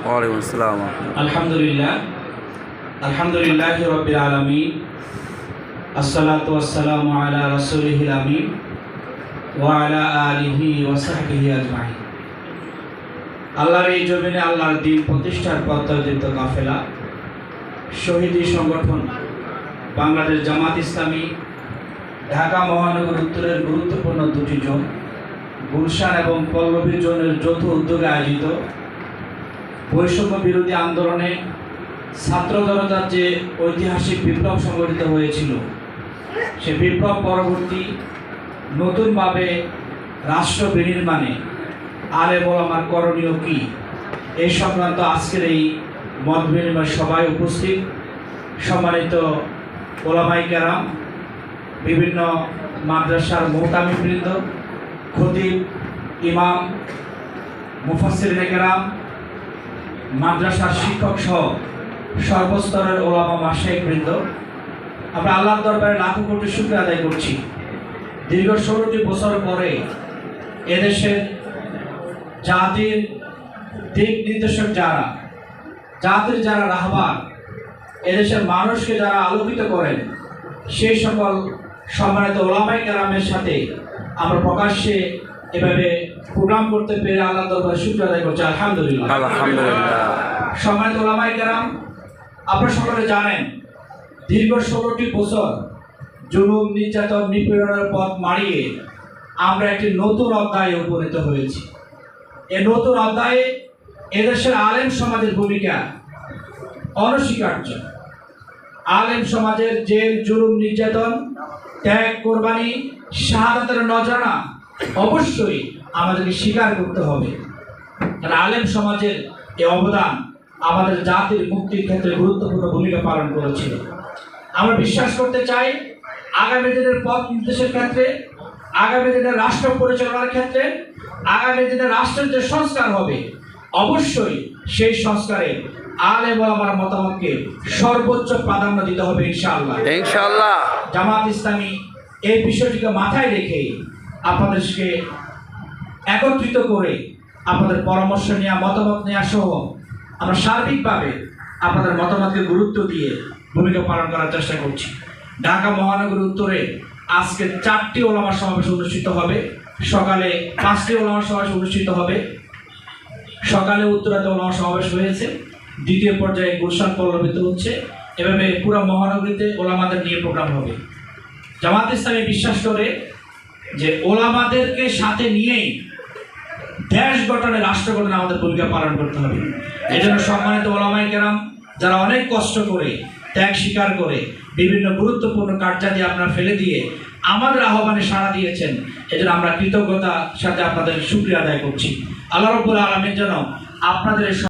ওয়ালাইকুম আসসালাম। আলহামদুলিল্লাহ আলহামদুলিল্লাহ রাব্বিল আলামিন আসসালাতু ওয়াসসালামু আলা রাসূলিহিল আমিন ওয়া আলা আলিহি ওয়া সাহবিহি আজমাইন। আল্লাহর এই জমিনে আল্লাহর দ্বীন প্রতিষ্ঠার পথোদ্যত কাফেলা শহীদি সংগঠন বাংলাদেশ জামাত ইসলামী ঢাকা মহানগর উত্তরের গুরুত্বপূর্ণ দুটি জোন গুলশান এবং পল্লবী জোনের যৌথ উদ্যোগে আয়োজিত বৈষম্য বিরোধী আন্দোলনে ছাত্র জনতার যে ঐতিহাসিক বিপ্লব সংগঠিত হয়েছিল, সে বিপ্লব পরবর্তী নতুনভাবে রাষ্ট্র বিনির্মাণে আলেম ওলামার করণীয় কী, এই সংক্রান্ত আজকের এই মত বিনিময় সভায় উপস্থিত সম্মানিত ওলামায়ে কেরাম, বিভিন্ন মাদ্রাসার মুহতামিমবৃন্দ, খতিব, ইমাম, মুফাসসিরিনে কেরাম, মাদ্রাসার শিক্ষক সহ সর্বস্তরের ওলামা মাশায়েখবৃন্দ, আমরা আল্লাহর দরবারে লাখো কোটি শুকরিয়া আদায় করছি। দীর্ঘ 16টি বছর পরে এদেশের জাতির দিক নির্দেশক যারা, জাতির যারা রাহবার, এদেশের মানুষকে যারা আলোকিত করেন, সেই সকল সম্মানিত ওলামায়ে কেরামের সাথে আমরা প্রকাশ্যে এভাবে প্রোগ্রাম করতে পেরে আল্লাহর দরবারে শুকরিয়া আদায় করছি। আলহামদুলিল্লাহ। সম্মানিত ওলামায়ে কেরাম, আপনারা সকলে জানেন দীর্ঘ 16টি বছর জুলুম, নির্যাতন, নিপীড়নের পথ মারিয়ে আমরা একটি নতুন অধ্যায়ে উপনীত হয়েছি। এই নতুন অধ্যায়ে এদেশের আলেম সমাজের ভূমিকা অনস্বীকার্য। আলেম সমাজের জেল, জুলুম, নির্যাতন, ত্যাগ, কোরবানি, শাহাদাতের নজরানা অবশ্যই আমাদেরকে স্বীকার করতে হবে। কারণ আলেম সমাজের এই অবদান আমাদের জাতির মুক্তির ক্ষেত্রে গুরুত্বপূর্ণ ভূমিকা পালন করেছিল। আমরা বিশ্বাস করতে চাই আগামী দিনের পথ নির্দেশের ক্ষেত্রে, আগামী দিনের রাষ্ট্র পরিচালনার ক্ষেত্রে, আগামী দিনের রাষ্ট্রের যে সংস্কার হবে, অবশ্যই সেই সংস্কারে আলেম ওলামার মতামতকে সর্বোচ্চ প্রাধান্য দিতে হবে ইনশাআল্লাহ। ইনশাআল্লাহ। জামাত ইসলামী এই বিষয়টিকে মাথায় রেখে আপনাদেরকে একত্রিত করে আপনাদের পরামর্শ নেওয়া, মতামত নেওয়া সহ আমরা সার্বিকভাবে আপনাদের মতামতকে গুরুত্ব দিয়ে ভূমিকা পালন করার চেষ্টা করছি। ঢাকা মহানগর উত্তরে আজকে 4টি ওলামা সমাবেশ অনুষ্ঠিত হবে, সকালে 5টি ওলামা সমাবেশ অনুষ্ঠিত হবে। সকালে উত্তরাতে ওলামা সমাবেশ হয়েছে, দ্বিতীয় পর্যায়ে গুলশান পল্লবীতে হচ্ছে। এভাবে পুরো মহানগরীতে ওলামাদের নিয়ে প্রোগ্রাম হবে। জামাত ইসলামী বিশ্বাস করে যে ওলামাদেরকে সাথে নিয়েই দেশ গঠনে, রাষ্ট্র গঠনে আমাদের ভূমিকা পালন করতে হবে। এই জন্য সম্মানিত ওলামায়ে কেরাম যারা অনেক কষ্ট করে, ত্যাগ স্বীকার করে, বিভিন্ন গুরুত্বপূর্ণ কার্যাদি আপনারা ফেলে দিয়ে আমাদের আহ্বানে সাড়া দিয়েছেন, এজন্য আমরা কৃতজ্ঞতার সাথে আপনাদের শুকরিয়া আদায় করছি। আল্লাহ রাব্বুল আলামিন যেন আপনাদের